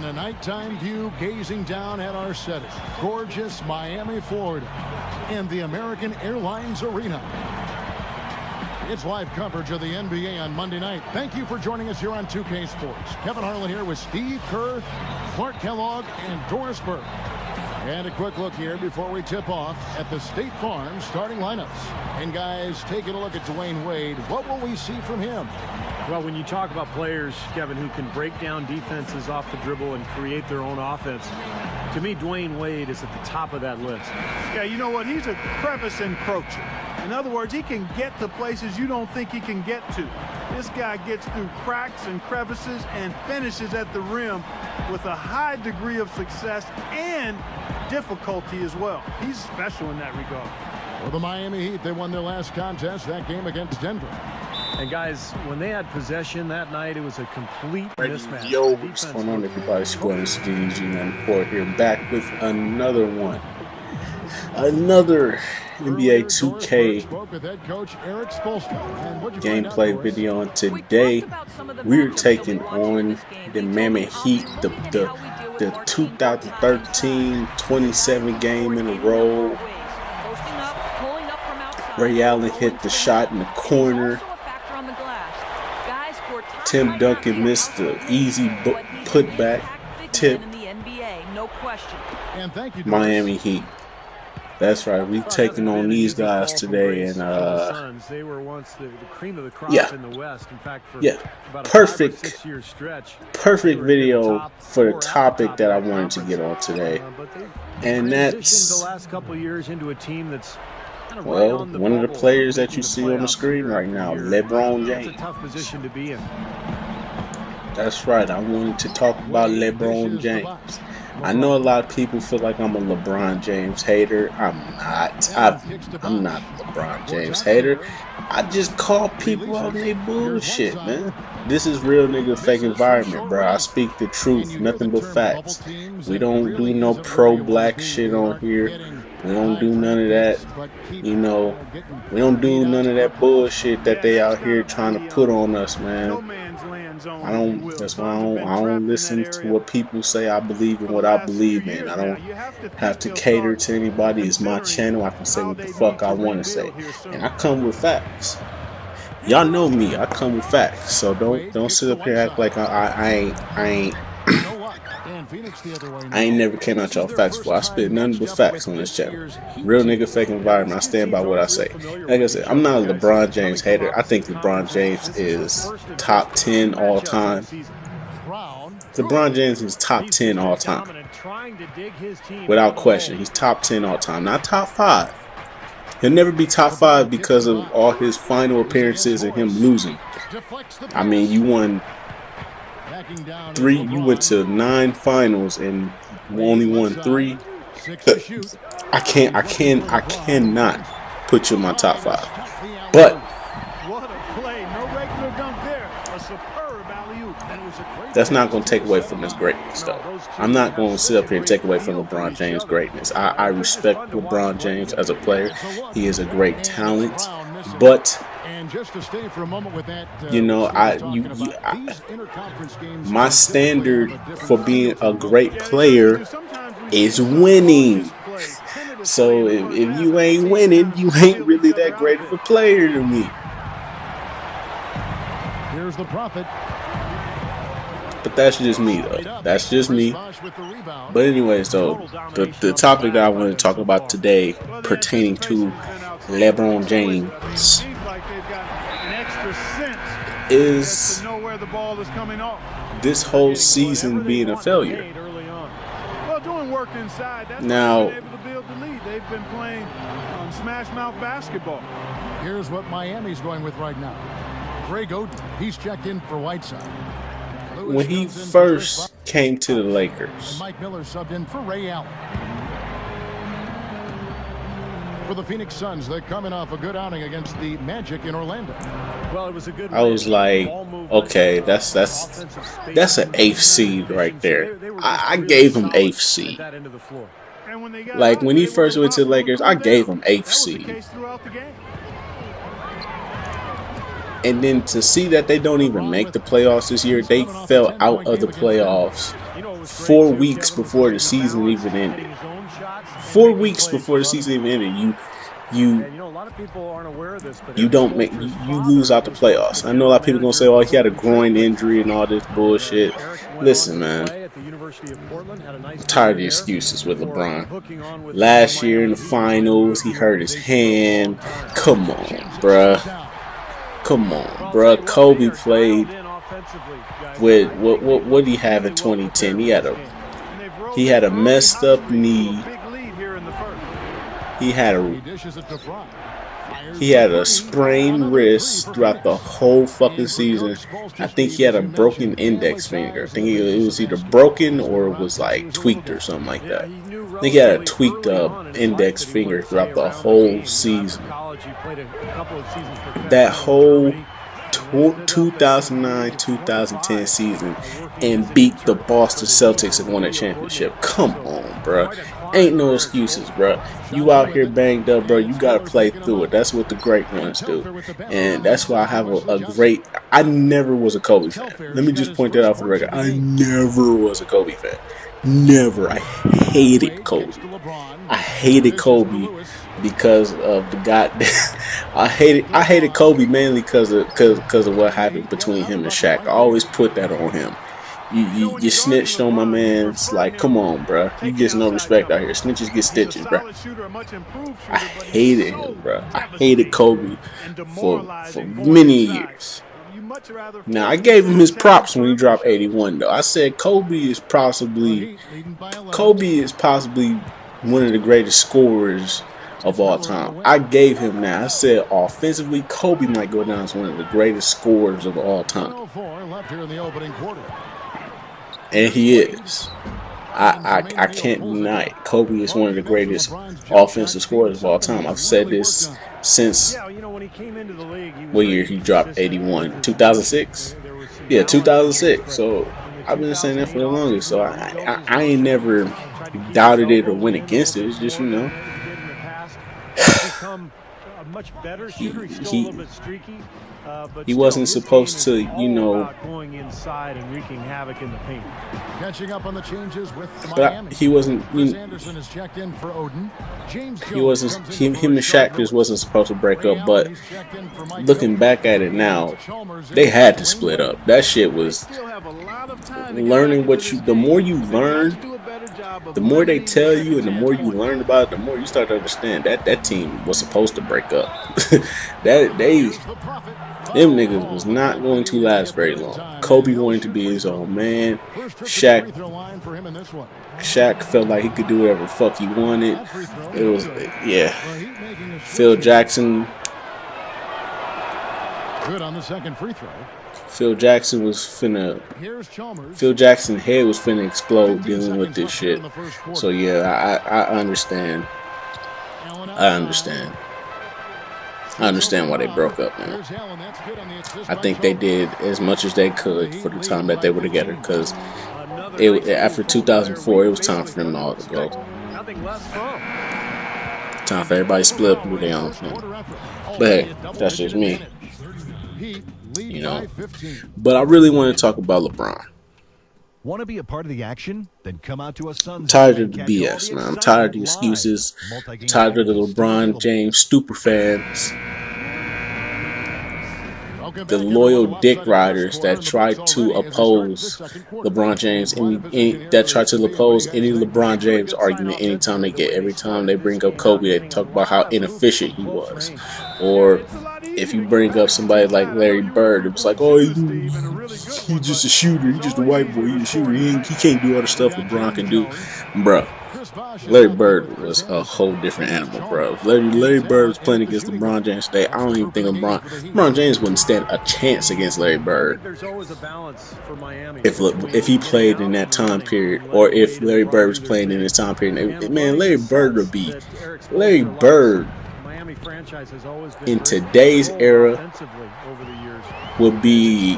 And a nighttime view gazing down at our setting. Gorgeous Miami, Florida, in the American Airlines Arena. It's live coverage of the NBA on Monday night. Thank you for joining us here on 2K Sports. Kevin Harlan here with Steve Kerr, Clark Kellogg, and Doris Burke. And a quick look here before we tip off at the State Farm starting lineups. And guys, taking a look at Dwayne Wade, what will we see from him? Well, when you talk about players, Kevin, who can break down defenses off the dribble and create their own offense, to me, Dwayne Wade is at the top of that list. Yeah, you know what? He's a crevice encroacher. In other words, he can get to places you don't think he can get to. This guy gets through cracks and crevices and finishes at the rim with a high degree of success and difficulty as well. He's special in that regard. For the Miami Heat, they won their last contest, that game against Denver. And guys, when they had possession that night, it was a complete mismatch. Yo, what's going on, everybody? It's DDG94 here, back with another one. Another NBA 2K gameplay video. And today, we're taking on the Miami Heat, the 2013-27 game in a row. Ray Allen hit the shot in the corner. Tim Duncan missed the easy putback tip. Miami Heat. That's right. We taking on these guys today, and perfect video for the topic that I wanted to get on today, and that's well, one of the players that you see on the screen right now, LeBron James. That's right. I wanted to talk about LeBron James. I know a lot of people feel like I'm a LeBron James hater. I'm not. I'm not a LeBron James hater. I just call people out on their bullshit, man. This is real nigga fake environment, bro. I speak the truth, nothing but facts. We don't do no pro-black shit on here. We don't do none of that, you know. We don't do none of that bullshit that they out here trying to put on us, man. That's why I don't listen to what people say. I believe in what I believe in. I don't have to cater to anybody. It's my channel. I can say what the fuck I want to say. And I come with facts. Y'all know me. I come with facts. So don't sit up here and act like I ain't never came out y'all facts before. I spit nothing but facts on this channel. Real nigga fake environment. I stand by what I say. Like I said, I'm not a LeBron James hater. I think LeBron James is top 10 all time. LeBron James is top 10 all time. Without question. He's top 10 all time. Not top 5. He'll never be top 5 because of all his final appearances and him losing. I mean, you won 3, you went to 9 finals and only won 3. I cannot put you in my top 5. But that's not going to take away from his greatness, though. I'm not going to sit up here and take away from LeBron James' greatness. I respect LeBron James as a player. He is a great talent, but you know, my standard for being a great player is winning. So if you ain't winning, you ain't really that great of a player to me. Here's the prophet. But that's just me, though. That's just me. But anyways, though, the topic that I want to talk about today pertaining to LeBron James is this whole season being a failure. Now, they've been playing smash mouth basketball. Here's what Miami's going with right now. Greg Oden, he's checked in for Whiteside. When he first came to the Lakers, Mike Miller subbed in for Ray Allen. For the Phoenix Suns, they're coming off a good outing against the Magic in Orlando. Well, it was a good. I was like, okay, that's an 8th seed right there. I gave him 8th seed. Like when he first went to the Lakers, I gave him 8th seed. And then to see that they don't even make the playoffs this year, they fell out of the playoffs 4 weeks before the season even ended. 4 weeks before the season even ended, you don't make you lose out the playoffs. I know a lot of people gonna say, "Oh, he had a groin injury and all this bullshit." Listen, man, I'm tired of the excuses with LeBron. Last year in the finals, he hurt his hand. Come on, bruh. Come on, bruh. Kobe played with what did he have in 2010? He had a messed up knee. He had a sprained wrist throughout the whole fucking season. I think he had a broken index finger. I think it was either broken or it was like tweaked or something like that. I think he had a tweaked index finger throughout the whole season. That whole 2009-2010 season, and beat the Boston Celtics and won a championship. Come on, bro. Ain't no excuses, bro. You out here banged up, bro. You gotta play through it. That's what the great ones do, and that's why I have a great. I never was a Kobe fan. Let me just point that out for the record. I never was a Kobe fan. Never. I hated Kobe. I hated Kobe because of the goddamn. I hated Kobe mainly because of what happened between him and Shaq. I always put that on him. You snitched on my man. It's like, come on, bro. You get no respect out here. Snitches get stitches, bro. I hated him, bro. I hated Kobe for many years. Now, I gave him his props when he dropped 81, though. I said Kobe is possibly one of the greatest scorers of all time. I gave him that. I said offensively, Kobe might go down as one of the greatest scorers of all time. And he is. I can't deny it. Kobe is one of the greatest offensive scorers of all time. I've said this since what year he dropped 81? 2006? Yeah, 2006. So I've been saying that for the longest. So I ain't never doubted it or went against it. It's just, you know, he wasn't supposed to, you know, going inside and wreaking havoc in the paint. Catching up on the changes with but he wasn't. Anderson is checked in for Odin. He wasn't. Him and Shaq just wasn't supposed to break up. But looking back at it now, they had to split up. That shit was learning what you. The more you learn, the more they tell you, and the more you learn about it, the more you start to understand that team was supposed to break up. Them niggas was not going to last very long. Kobe wanted to be his own man. Shaq felt like he could do whatever the fuck he wanted. It was, yeah. Phil Jackson. Good on the second free throw. Phil Jackson's head was finna explode dealing with this shit. So yeah, I understand. I understand why they broke up, man. I think they did as much as they could for the time that they were together, because after 2004, it was time for them all to go. Time for everybody to split up and do their own thing. But hey, that's just me. You know. But I really want to talk about LeBron. Want to be a part of the action? Then come out to a Sunday. I'm tired of the BS, man. I'm tired of the excuses. I'm tired of the LeBron James super fans. The loyal dick riders that try to oppose LeBron James, that try to oppose any LeBron James argument anytime they get. Every time they bring up Kobe, they talk about how inefficient he was. Or if you bring up somebody like Larry Bird, it's like, oh, he's just a shooter. He's just a white boy. He's a shooter. He can't do all the stuff LeBron can do. Bruh, Larry Bird was a whole different animal, bro. If Larry Bird was playing against LeBron James today, I don't even think LeBron James wouldn't stand a chance against Larry Bird. If he played in that time period, or if Larry Bird was playing in this time period, man, Larry Bird in today's era would be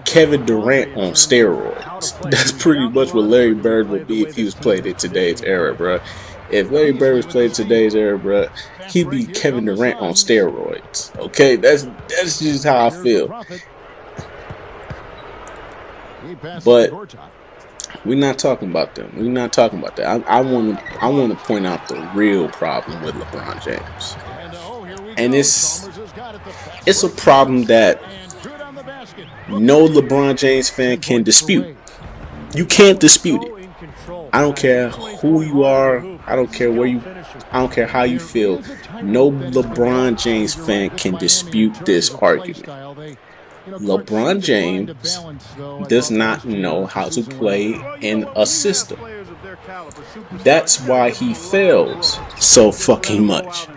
Kevin Durant on steroids. That's pretty much what Larry Bird would be if he was played in today's era, bro. If Larry Bird was played in today's era, bro, he'd be Kevin Durant on steroids. Okay, that's just how I feel. But We're not talking about them. We're not talking about that. I want to point out the real problem with LeBron James, and it's a problem that no LeBron James fan can dispute. You can't dispute it. I don't care who you are. I don't care I don't care how you feel. No LeBron James fan can dispute this argument. LeBron James does not know how to play in a system. That's why he fails so fucking much.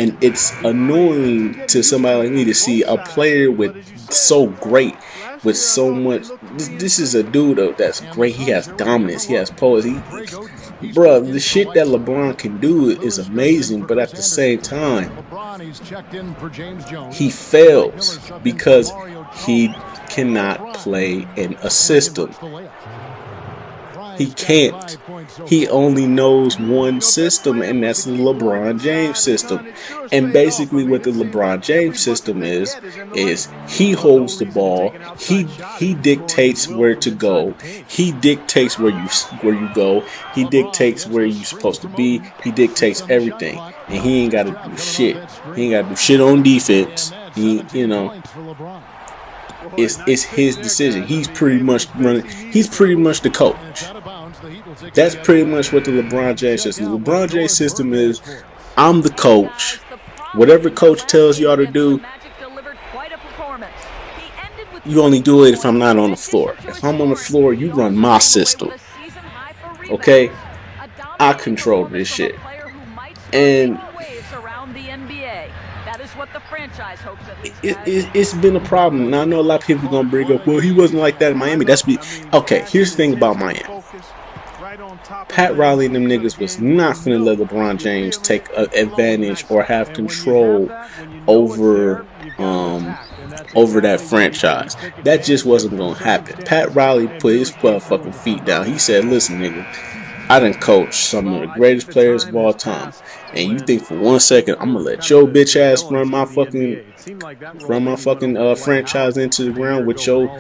And it's annoying to somebody like me to see a player with so great, with so much. This is a dude that's great. He has dominance. He has pose. Bruh, the shit that LeBron can do is amazing, but at the same time, he fails because he cannot play in a system. He can't. He only knows one system, and that's the LeBron James system. And basically what the LeBron James system is he holds the ball, he dictates where to go, he dictates where you go, he dictates where you're supposed to be, he dictates everything. And he ain't gotta do shit. He ain't gotta do shit on defense. It's his decision. He's pretty much the coach. That's pretty much what the LeBron James system is. The LeBron James system is, I'm the coach. Whatever coach tells y'all to do, you only do it if I'm not on the floor. If I'm on the floor, you run my system. Okay? I control this shit. And it's been a problem. Now I know a lot of people are gonna bring up, well, he wasn't like that in Miami. Okay. Here's the thing about Miami. Pat Riley and them niggas was not finna let LeBron James take advantage or have control over that franchise. That just wasn't gonna happen. Pat Riley put his fucking feet down. He said, "Listen, nigga, I done coached some of the greatest players of all time, and you think for 1 second I'm gonna let your bitch ass run my fucking franchise into the ground with your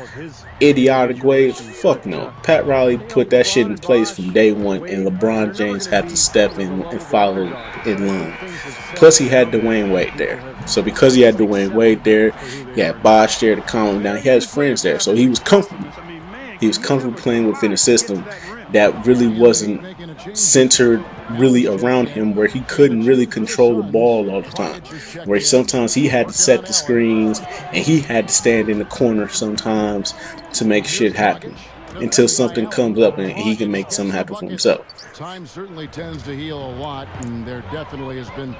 idiotic ways? Fuck no." Pat Riley put that shit in place from day one, and LeBron James had to step in and follow in line. Plus, he had Dwayne Wade there. So because he had Dwayne Wade there, he had Bosh there to calm him down. He had his friends there, so he was comfortable. He was comfortable playing within a system that really wasn't centered really around him, where he couldn't really control the ball all the time, where sometimes he had to set the screens and he had to stand in the corner sometimes to make shit happen until something comes up and he can make something happen for himself. Time certainly tends to heal a lot, and there definitely has been,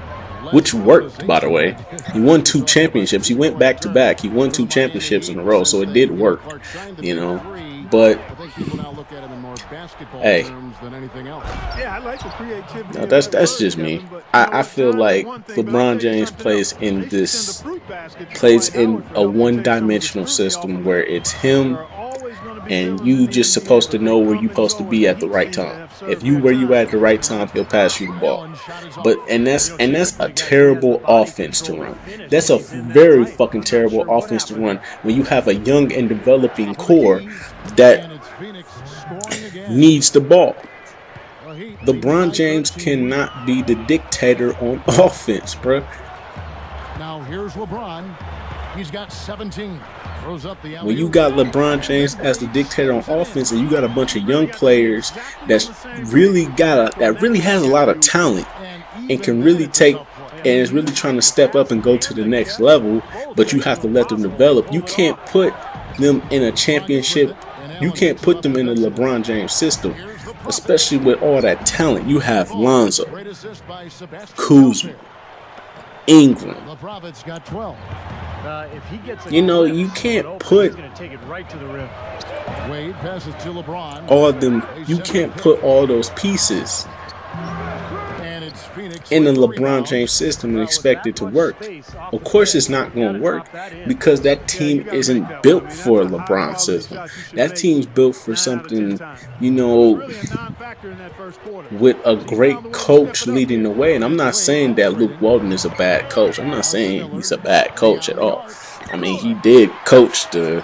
which worked, by the way. He won 2 championships. He went back to back. He won 2 championships in a row, so it did work, But hey, I like the creativity. no, that's just me. I feel like LeBron James plays in a one-dimensional system where it's him, and you just supposed to know where you're supposed to be at the right time. If you where you at the right time, he'll pass you the ball. And that's a terrible offense to run. That's a very fucking terrible offense to run when you have a young and developing core that needs the ball. LeBron James cannot be the dictator on offense, bruh. Now here's LeBron. He's got 17. When you got LeBron James as the dictator on offense, and you got a bunch of young players that really has a lot of talent and can really take and is really trying to step up and go to the next level, but you have to let them develop. You can't put them in a championship. You can't put them in the LeBron James system, especially with all that talent. You have Lonzo, Kuzma, Ingram. You can't put all of them. You can't put all those pieces in the LeBron James system and expect it to work. Of course it's not going to work, because that team isn't built for a LeBron system. That team's built for something, with a great coach leading the way. And I'm not saying that Luke Walton is a bad coach. I'm not saying he's a bad coach at all. I mean, he did coach the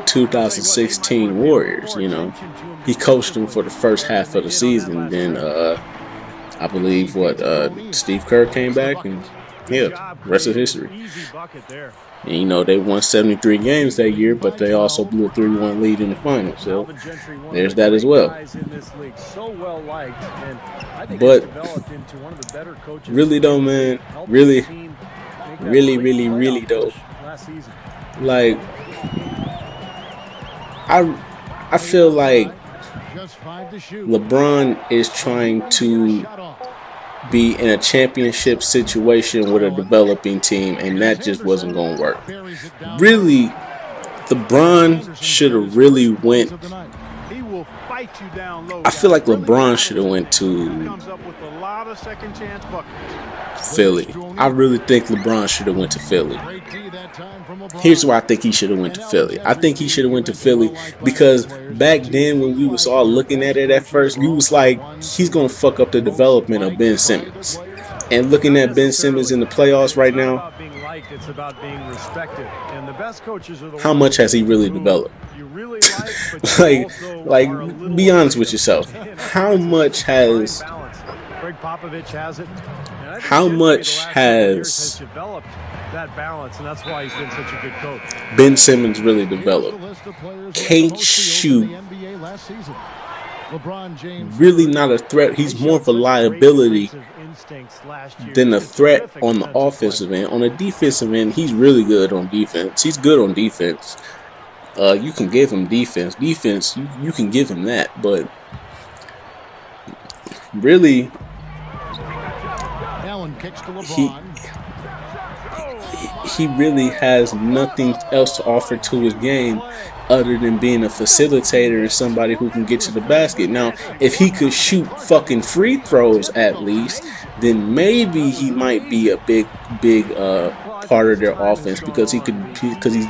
2016 Warriors. You know, he coached them for the first half of the season. Then I believe Steve Kerr came back, and yeah, rest is history. And, you know, they won 73 games that year, but they also blew a 3-1 lead in the finals. So there's that as well. But really though, man, really though, like I feel like LeBron is trying to be in a championship situation with a developing team, and that just wasn't going to work. Really, LeBron should have really went. I feel like LeBron should have went to Philly. I really think LeBron should have went to Philly. Here's why I think he should have went to Philly. I think he should have went to Philly because back then when we was all looking at it at first, we was like, he's going to fuck up the development of Ben Simmons. And looking at Ben Simmons in the playoffs right now, how much has he really developed? like, be honest with yourself. How much has that balance, and that's why he's been such a good coach. Ben Simmons really developed. Can't shoot. Really not a threat. He's more of a liability than a threat on the offensive end. On the defensive end, he's really good on defense. He's good on defense. You can give him defense. You can give him that, but really, he really has nothing else to offer to his game other than being a facilitator and somebody who can get to the basket. Now, if he could shoot fucking free throws at least, then maybe he might be a big part of their offense because he's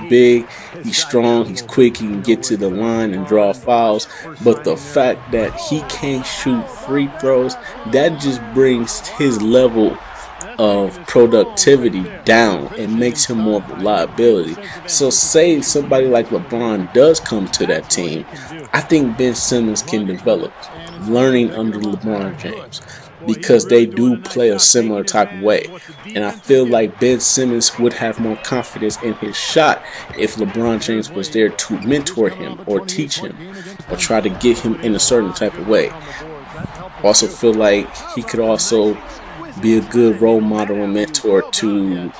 big, he's strong, he's quick, he can get to the line and draw fouls. But the fact that he can't shoot free throws, that just brings his level of productivity down and makes him more of a liability. So say somebody like LeBron does come to that team, I think Ben Simmons can develop learning under LeBron James because they do play a similar type of way. And I feel like Ben Simmons would have more confidence in his shot if LeBron James was there to mentor him or teach him or try to get him in a certain type of way. Also feel like he could also be a good role model and mentor to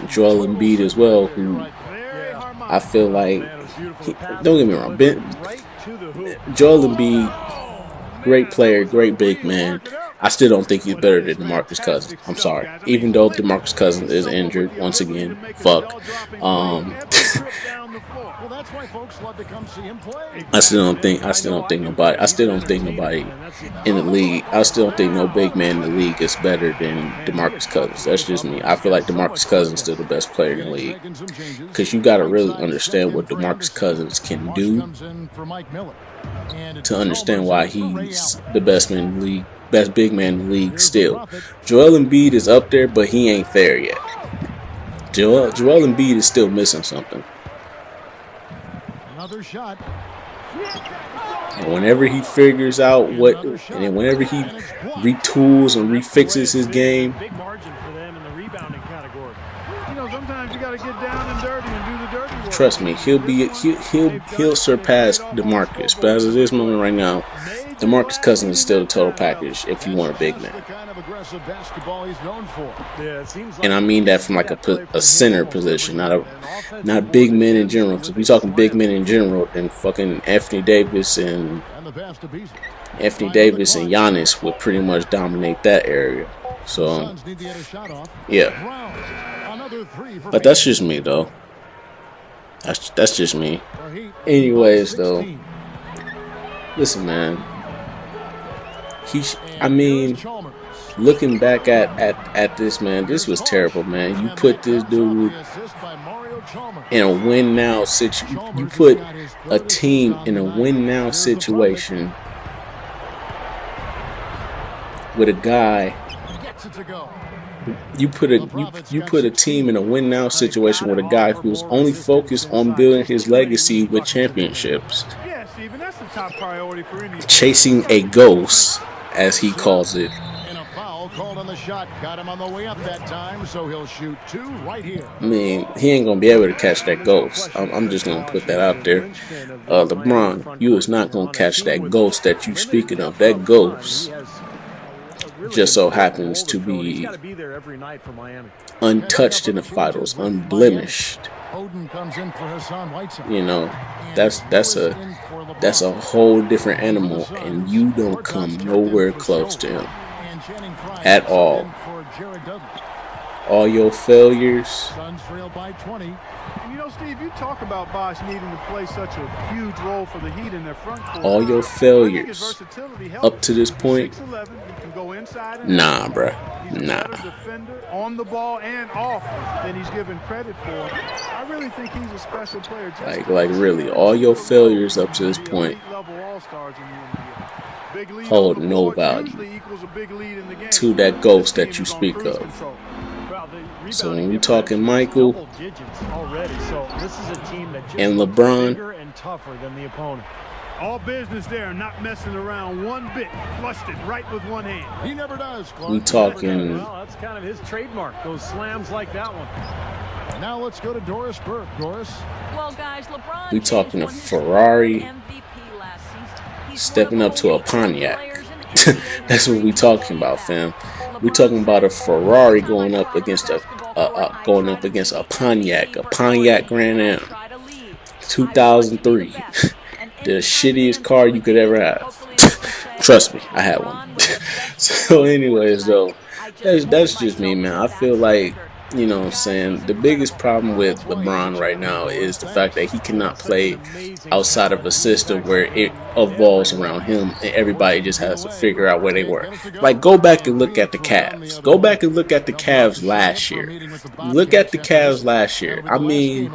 Joel Embiid as well, who I feel like, don't get me wrong, Joel Embiid, great player, great big man. I still don't think he's better than DeMarcus Cousins. I'm sorry. Even though DeMarcus Cousins is injured once again, fuck. I still don't think nobody in the league. I still don't think no big man in the league is better than DeMarcus Cousins. That's just me. I feel like DeMarcus Cousins is still the best player in the league because you got to really understand what DeMarcus Cousins can do to understand why he's the best man in the league. Best big man in the league still. Joel Embiid is up there, but he ain't there yet. Joel Embiid is still missing something. Another shot. And whenever he figures out and then whenever he retools and refixes his game, Big margin for them in the rebounding category. You know, sometimes you got to get down and dirty and do the dirty work. trust me, he'll surpass DeMarcus. But as of this moment right now, DeMarcus Cousins is still the total package if you want a big man. And I mean that from like a center position, not big men in general. Because if we're talking big men in general, then fucking Anthony Davis and Giannis would pretty much dominate that area. So yeah, but that's just me though. That's just me. Anyways though, listen man. Looking back at this, man, this was terrible, man. You put this dude in a win now situation. You put a team in a win now situation with a guy You put a team in a win now situation with a guy who's only focused on building his legacy with championships, Yeah, Steven, that's the top priority for any. chasing a ghost, as he calls it. And a foul called on the shot. Got him on the way up that time, so he'll shoot 2 right here. I mean, he ain't gonna be able to catch that ghost. I'm just gonna put that out there. LeBron, you is not gonna catch that ghost that you speaking of. That ghost just so happens to be untouched in the finals, unblemished. You know, that's a whole different animal, and you don't come nowhere close to him at all. All your failures. And you know, Steve, you talk about Bosh needing to play such a huge role for the Heat in their front court. All your failures up to this point. 6'11", he can go inside and nah, bruh. He's Nah. a better defender on the ball and off than he's given credit for. I really think he's a special player. Like really, all your failures up to this point hold no value to that ghost that you speak of. So when we talking Michael and LeBron, all business there, not messing around one bit. Flushed it right with one hand. He never does. we talking. Well, that's kind of his trademark, those slams like that one. Now let's go to Doris Burke. Doris. Well, guys, LeBron We talking a Ferrari stepping up to a Pontiac. That's what we talking about, fam. We talking about a Ferrari going up against a Pontiac Grand Am, 2003. The shittiest car you could ever have. Trust me, I had one. So anyways, though, that's just me, man. I feel like, you know what I'm saying, the biggest problem with LeBron right now is the fact that he cannot play outside of a system where it evolves around him and everybody just has to figure out where they were. Like, go back and look at the Cavs. Go back and look at the Cavs last year. Look at the Cavs last year. I mean,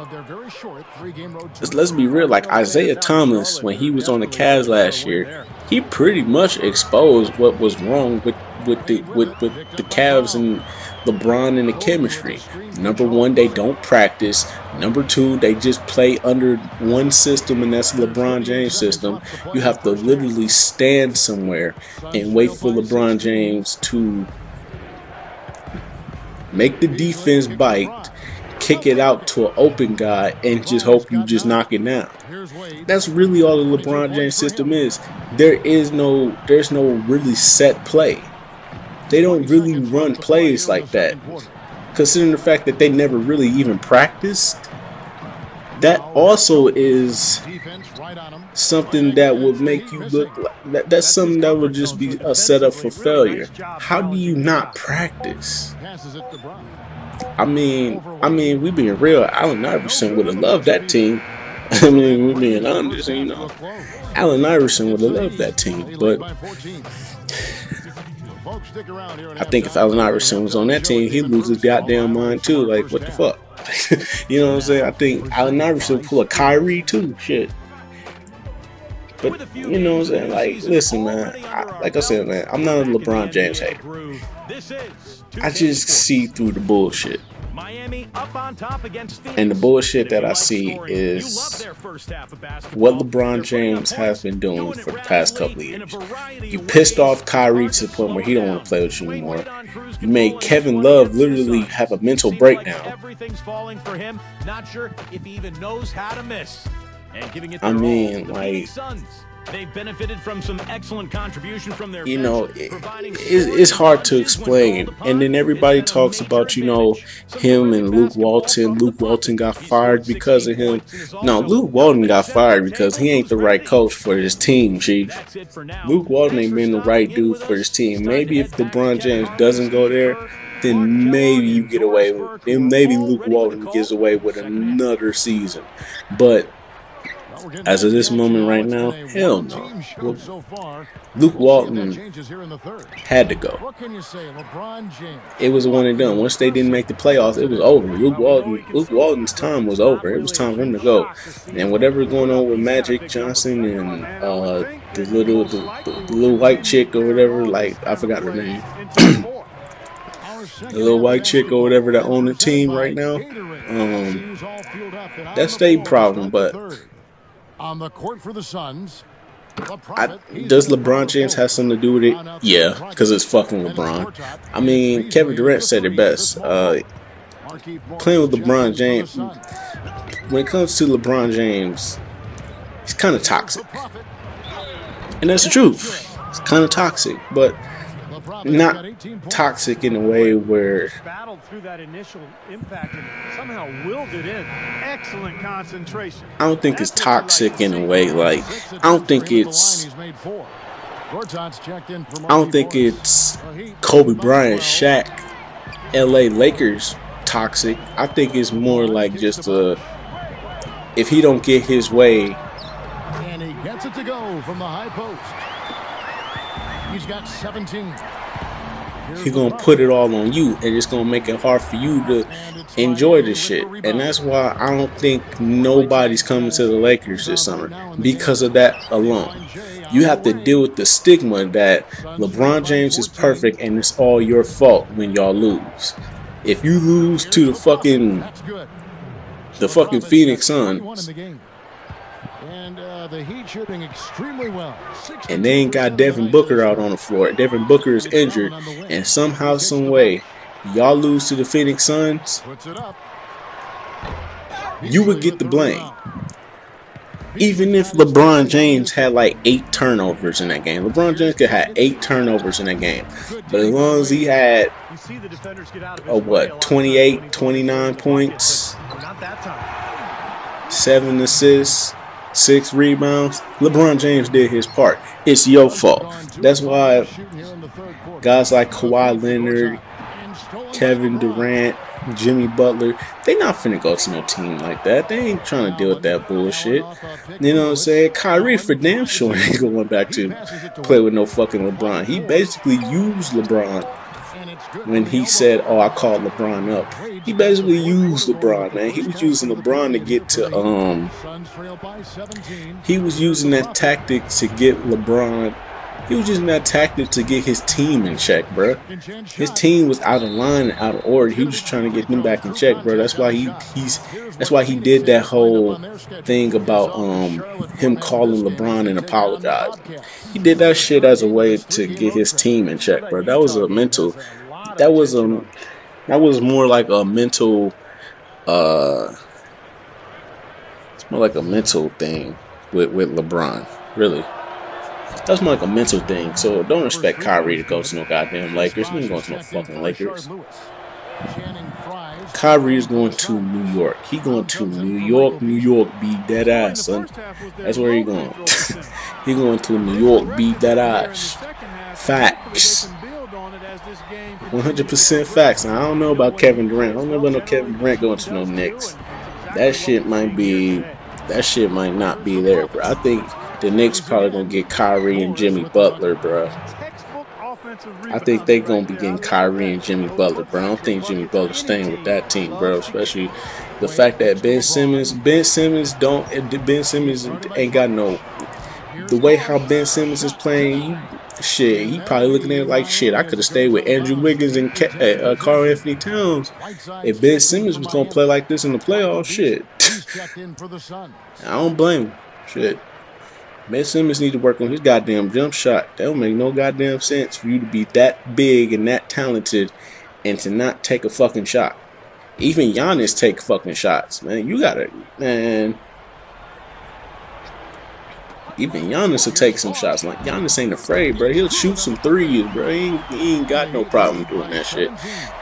let's be real. Like, Isaiah Thomas, when he was on the Cavs last year, he pretty much exposed what was wrong with the Cavs and LeBron and the chemistry. Number one, they don't practice. Number two, they just play under one system, and that's the LeBron James system. You have to literally stand somewhere and wait for LeBron James to make the defense bite, kick it out to an open guy, and just hope you just knock it down. That's really all the LeBron James system is. There's no really set play. They don't really run plays like that. Considering the fact that they never really even practiced, that also is something that would make you look like that's something that would just be a setup for failure. How do you not practice? I mean, we being real. Allen Iverson would have loved that team. I mean, we being honest, you know. Allen Iverson would have loved that team, but I think if Allen Iverson was on that team, he'd lose his goddamn mind too. Like, what the fuck? You know what I'm saying? I think Allen Iverson would pull a Kyrie too. Shit. But, you know what I'm saying? Like, listen, man. Like I said, man, I'm not a LeBron James hater. I just see through the bullshit. And the bullshit that I see is what LeBron James has been doing for the past couple of years. You pissed off Kyrie to the point where he don't want to play with you anymore. You made Kevin Love literally have a mental breakdown. I mean, like, they've benefited from some excellent contribution from their, you know, it's hard to explain. And then everybody talks about, you know, him and Luke Walton. Luke Walton got fired because of him. No, Luke Walton got fired because he ain't the right coach for his team, chief. Luke Walton ain't been the right dude for his team. Maybe if LeBron James doesn't go there, then maybe you get away with it. Then maybe Luke Walton gets away with another season. But as of this moment right now, hell no. Luke Walton had to go. It was a one and done. Once they didn't make the playoffs, it was over. Luke Walton's time was over. It was time for him to go. And whatever's going on with Magic Johnson and the little white chick or whatever, like, I forgot her name. the little white chick or whatever that own the team right now. That's their problem. But on the court for the Suns. Does LeBron James have something to do with it? Yeah, because it's fucking LeBron. I mean, Kevin Durant said it best. Playing with LeBron James, when it comes to LeBron James, he's kind of toxic. And that's the truth. It's kind of toxic, but not toxic in a way where battled through that initial impact and somehow willed it in. Excellent concentration. I don't think it's toxic in a way like I don't think it's Kobe Bryant, Shaq, LA Lakers toxic. I think it's more like just if he don't get his way, and he gets it to go from the high post. He's got 17. He's gonna put it all on you, and it's gonna make it hard for you to enjoy this shit. And that's why I don't think nobody's coming to the Lakers this summer, because of that alone. You have to deal with the stigma that LeBron James is perfect and it's all your fault when y'all lose. If you lose to the fucking Phoenix Suns, the Heat shooting extremely well. And they ain't got Devin Booker out on the floor. Devin Booker is injured, and somehow, some way, y'all lose to the Phoenix Suns, you would get the blame. Even if LeBron James had like 8 turnovers in that game. LeBron James could have 8 turnovers in that game. But as long as he had 28, 29 points, 7 assists, 6 rebounds, LeBron James did his part. It's your fault. That's why guys like Kawhi Leonard, Kevin Durant, Jimmy Butler, they not finna go to no team like that. They ain't trying to deal with that bullshit. You know what I'm saying? Kyrie for damn sure ain't going back to play with no fucking LeBron. He basically used LeBron when he said, "Oh, I called LeBron up." He basically used LeBron, man. He was using LeBron to get to he was using that tactic to get LeBron. He was using that tactic to get his team in check, bro. His team was out of line and out of order. He was trying to get them back in check, bro. That's why he did that whole thing about him calling LeBron and apologizing. He did that shit as a way to get his team in check, bro. That was a mental. That was more like a mental. It's more like a mental thing with LeBron, really. That's more like a mental thing. So don't expect Kyrie to go to no goddamn Lakers. He ain't going to no fucking Lakers. Kyrie is going to New York. He going to New York. New York, beat that ass, son. That's where he going. He going to New York, beat that ass. Facts. 100% facts. Now, I don't know about Kevin Durant. I don't know about no Kevin Durant going to no Knicks. That shit might not be there, bro. I think the Knicks probably gonna get Kyrie and Jimmy Butler, bro. I think they gonna be getting Kyrie and Jimmy Butler, bro. I don't think Jimmy Butler's staying with that team, bro. Especially the fact that Ben Simmons ain't got no. The way how Ben Simmons is playing, shit, he probably looking at it like shit. I could have stayed with Andrew Wiggins and Karl Anthony Towns if Ben Simmons was gonna play like this in the playoffs. Shit, I don't blame him. Shit. Ben Simmons need to work on his goddamn jump shot. That don't make no goddamn sense for you to be that big and that talented and to not take a fucking shot. Even Giannis take fucking shots, man. You gotta, man. Even Giannis will take some shots. Like, Giannis ain't afraid, bro. He'll shoot some threes, bro. He ain't got no problem doing that shit.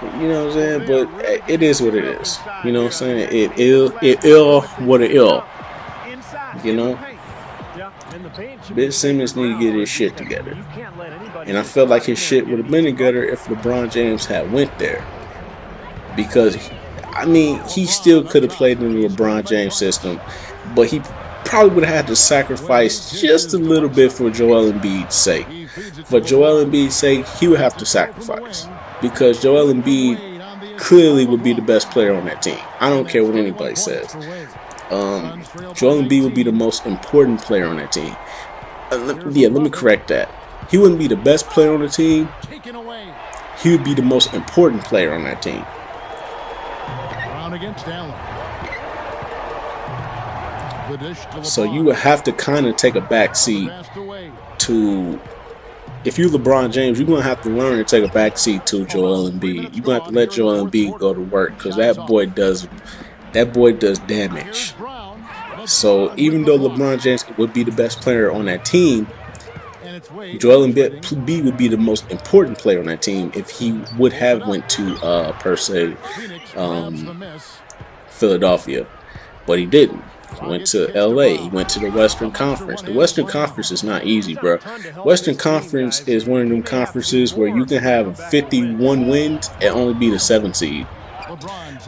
You know what I'm saying? But it is what it is. You know what I'm saying? It ill what it ill. You know? Ben Simmons need to get his shit together. And I felt like his shit would have been together if LeBron James had went there. Because, I mean, he still could have played in the LeBron James system, but he probably would have had to sacrifice just a little bit for Joel Embiid's sake. For Joel Embiid's sake, he would have to sacrifice. Because Joel Embiid clearly would be the best player on that team. I don't care what anybody says. Joel Embiid would be the most important player on that team. Let me correct that. He wouldn't be the best player on the team. he would be the most important player on that team. Brown against Allen. The dish to So LeBron. you would have to kind of take a back seat Passed away. to, if you're LeBron James, you're going to have to learn to take a back seat to Joel Embiid. You're going to have to let Joel Embiid go to work because that boy does damage. Brown. So even though LeBron James would be the best player on that team, And it's Wade. Joel Embiid would be the most important player on that team if he would have went to per se Phoenix grabs the miss. Philadelphia, but he didn't. He went to LA. He went to the Western Conference. The Western Conference is not easy, bro. Western Conference is one of them conferences where you can have 51 wins and only be the 7th seed.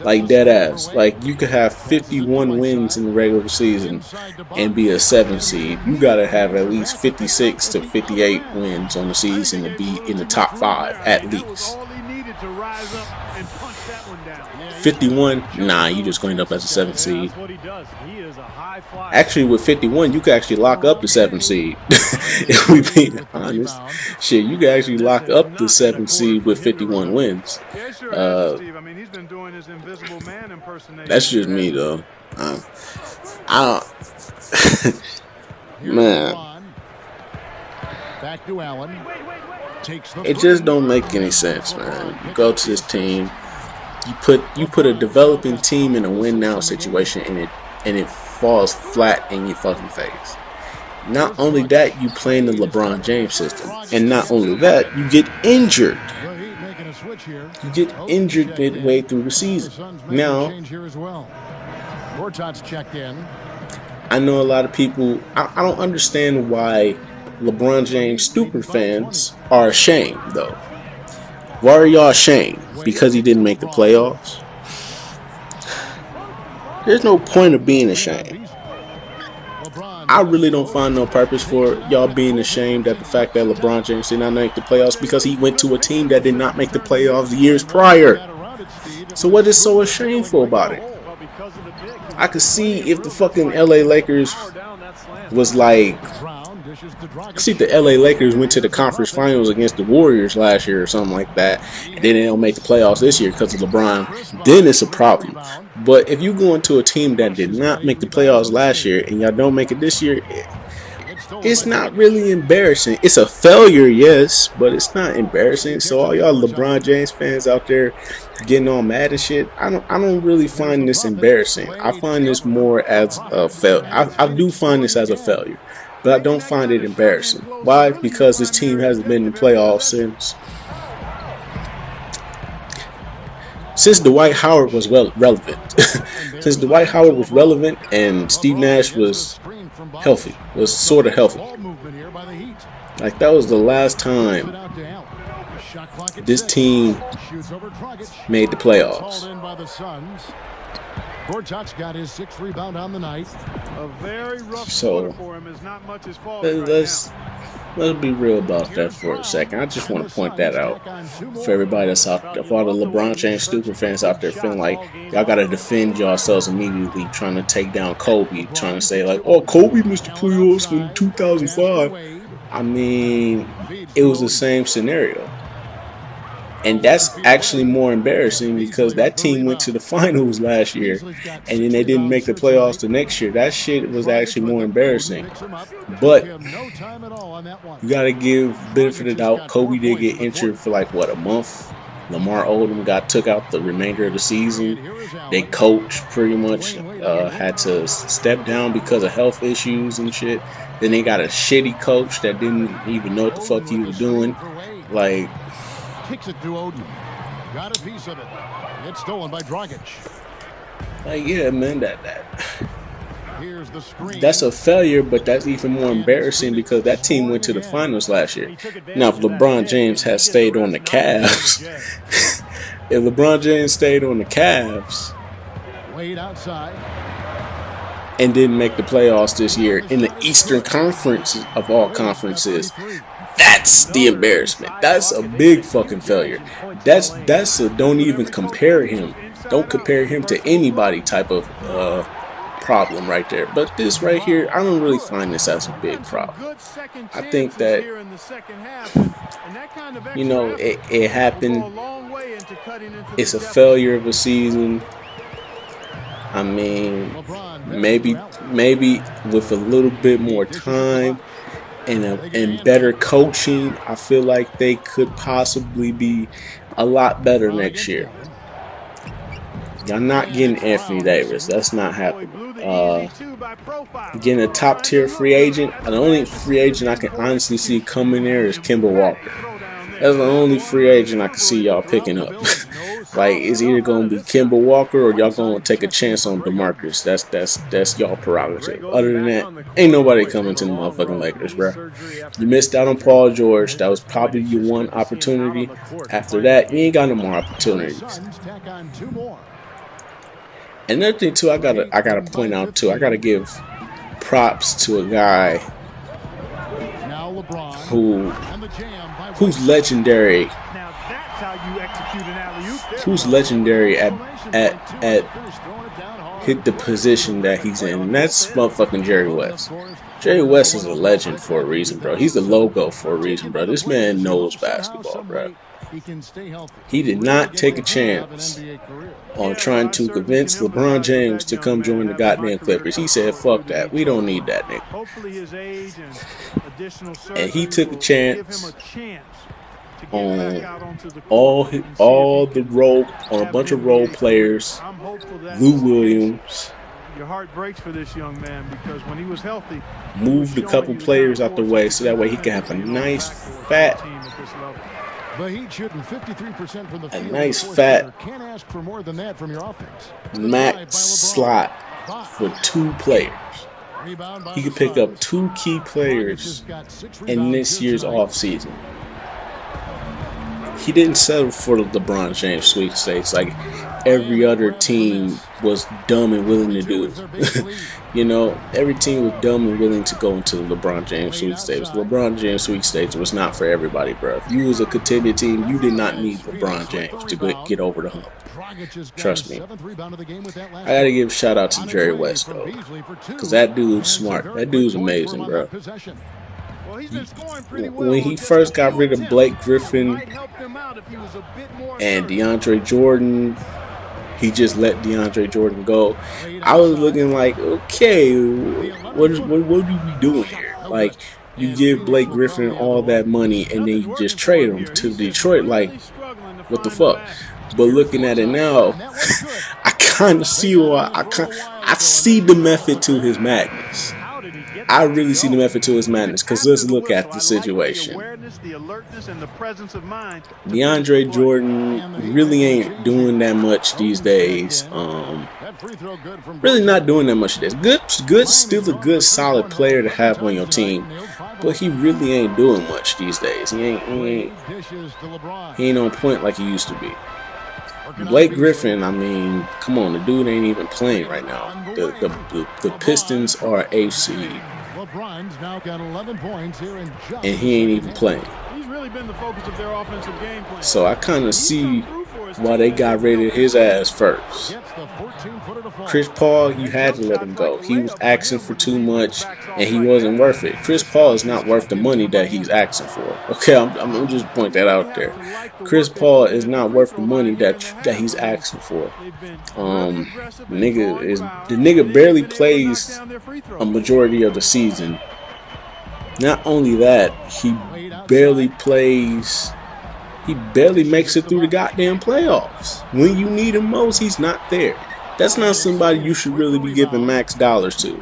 Like dead ass. Like you could have 51 wins in the regular season and be a 7th seed. You gotta have at least 56 to 58 wins on the season to be in the top 5 at least. All he needed to rise up and punch that one down. 51, nah, you just going to end up as a 7th seed. That's what he does. He is a high flyer. Actually, with 51, you could actually lock up the 7th seed. If we being honest, shit, you can actually lock up the 7th seed with 51 wins. Yeah, sure has, Steve. I mean, he's been doing his Invisible Man impersonation. That's just me though. I don't. Man, Back to Allen. Takes the it just don't make any sense, man. You go to this team, you put a developing team in a win now situation, and it falls flat in your fucking face. Not only that, you play in the LeBron James system, and not only that, you get injured. The Heat making a switch here. You get injured midway through the season. Now, Gortat's checked in. I know a lot of people, I don't understand why LeBron James stupid fans are ashamed, though. Why are y'all ashamed? Because he didn't make the playoffs? There's no point of being ashamed. I really don't find no purpose for y'all being ashamed at the fact that LeBron James did not make the playoffs because he went to a team that did not make the playoffs the years prior. So what is so shameful about it? I could see if the fucking LA Lakers was like, see if the LA Lakers went to the conference finals against the Warriors last year or something like that, and then they don't make the playoffs this year because of LeBron, then it's a problem. But if you go into a team that did not make the playoffs last year and y'all don't make it this year, it's not really embarrassing. It's a failure, yes, but it's not embarrassing. So all y'all LeBron James fans out there getting all mad and shit, I don't really find this embarrassing. I find this more as a failure. I do find this as a failure, but I don't find it embarrassing. Why? Because this team hasn't been in the playoffs since Dwight Howard was relevant. Since Dwight Howard was relevant and Steve Nash was healthy, was sort of healthy. Like that was the last time this team made the playoffs. Gortat's got his 6th rebound on the night. A very rough So quarter for him is not much his fault let's be real about that for a second. I just want to point that out for everybody that's out there, for all the LeBron James stupid fans out there feeling like y'all gotta defend yourselves immediately, trying to take down Kobe, trying to say like, oh, Kobe missed the playoffs in 2005. I mean, it was the same scenario. And that's actually more embarrassing because that team went to the finals last year and then they didn't make the playoffs the next year. That shit was actually more embarrassing. But you got to give benefit of the doubt. Kobe did get injured for like, what, a month? Lamar Odom took out the remainder of the season. They coach pretty much had to step down because of health issues and shit. Then they got a shitty coach that didn't even know what the fuck he was doing. Like, Kicks it to Odom. Got a piece of it. It's stolen by Dragic. Like, yeah, man, Here's the screen. that's a failure, but that's even more embarrassing because that team went to the finals last year. Now, if LeBron James had stayed on the Cavs, if LeBron James stayed on the Cavs Wade outside. and didn't make the playoffs this year in the Eastern Conference of all conferences, that's the embarrassment. That's a big fucking failure. That's a don't even compare him. Don't compare him to anybody type of problem right there. But this right here, I don't really find this as a big problem. I think that, you know, it happened. It's a failure of a season. I mean, maybe with a little bit more time and better coaching, I feel like they could possibly be a lot better next year. Y'all not getting Anthony Davis. That's not happening. Getting a top tier free agent. The only free agent I can honestly see coming there is Kemba Walker. That's the only free agent I can see y'all picking up. Like, it's either gonna be Kemba Walker or y'all gonna take a chance on DeMarcus. That's y'all prerogative. Other than that, ain't nobody coming to the motherfucking Lakers, bro. You missed out on Paul George. That was probably your one opportunity. After that, you ain't got no more opportunities. Another thing too, I gotta point out too. I gotta give props to a guy who's legendary. Who's legendary at hit the position that he's in, and that's motherfucking Jerry West. Jerry West is a legend for a reason, bro. He's the logo for a reason, bro. This man knows basketball, bro. He did not take a chance on trying to convince LeBron James to come join the goddamn Clippers. He said, fuck that. We don't need that nigga. And he took a chance on all the role, on a bunch of role players. Lou Williams. Your heart breaks for this young man because when he was healthy, moved a couple players out the way so that way he can have a nice fat, nice fat max slot for 2 players. He could pick up 2 key players in this year's offseason. He didn't settle for the LeBron James sweepstakes like every other team was dumb and willing to do. You know, every team was dumb and willing to go into the LeBron James sweepstakes. LeBron James sweepstakes was not for everybody, bro. If you was a contending team, you did not need LeBron James to get over the hump. Trust me. I gotta give a shout out to Jerry West though, because that dude's smart. That dude's amazing, bro. When he first got rid of Blake Griffin and DeAndre Jordan, he just let DeAndre Jordan go. I was looking like, okay, what are we doing here? Like, you give Blake Griffin all that money and then you just trade him to Detroit. Like, what the fuck? But looking at it now, I kind of see why. I see the method to his madness. I really see the method to his madness, because let's look at the situation. DeAndre Jordan really ain't doing that much these days. Really not doing that much these days. Good, still a good, solid player to have on your team, but he really ain't doing much these days. He ain't on point like he used to be. Blake Griffin, I mean, come on, the dude ain't even playing right now. The Pistons are eighth seed, and he ain't even playing. So I kind of see why they got rid of his ass first. Chris Paul, you had to let him go. He was asking for too much, and he wasn't worth it. Chris Paul is not worth the money that he's asking for. Okay, I'm just point that out there. Chris Paul is not worth the money that he's asking for. The nigga barely plays a majority of the season. Not only that, he barely makes it through the goddamn playoffs. When you need him most, he's not there. That's not somebody you should really be giving max dollars to.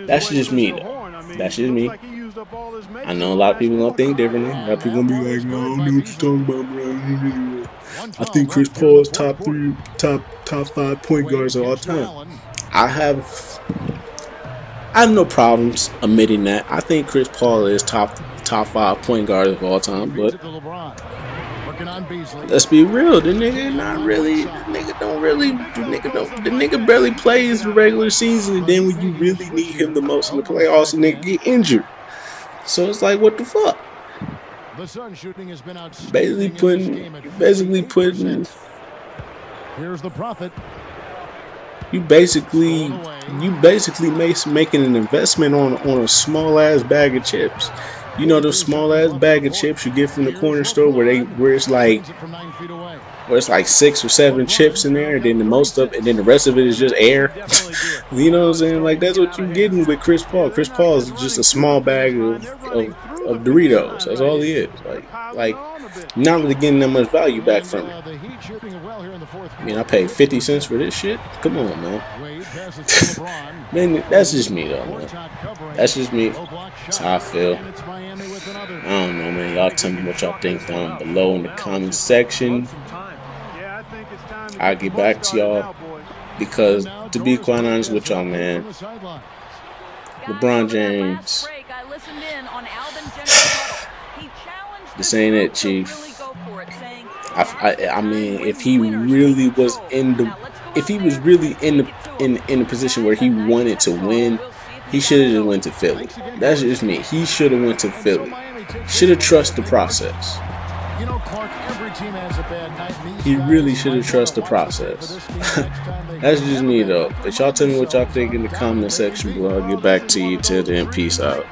That's just me, though. That's just me. I know a lot of people gonna think differently. A lot of people gonna be like, no, I don't know what you're talking about, bro. I think Chris Paul is top 5 point guards of all time. I have no problems admitting that. I think Chris Paul is top 5 point guards of all time, but let's be real, the nigga not really. The nigga barely plays the regular season, and then when you really need him the most in the playoffs, the nigga get injured. So it's like, what the fuck? Basically putting. Here's the prophet. You basically making an investment on a small ass bag of chips. You know those small ass bag of chips you get from the corner store where it's like 6 or 7 chips in there, and then the rest of it is just air. You know what I'm saying? Like, that's what you're getting with Chris Paul. Chris Paul is just a small bag of Doritos. That's all he is. Like not really getting that much value back from it. I mean, I paid 50 cents for this shit. Come on, man. Man, that's just me though, man. That's just me. That's how I feel. I don't know, man. Y'all tell me what y'all think down below in the comment section. I'll get back to y'all, because to be quite honest with y'all, man, LeBron James, this ain't it, Chief. I mean, if he really was in the position where he wanted to win, he should have just went to Philly. That's just me. He should have went to Philly. Should have trusted the process. He really should have trusted the process. That's just me though. But y'all tell me what y'all think in the comment section below. I'll get back to you. Till then, peace out.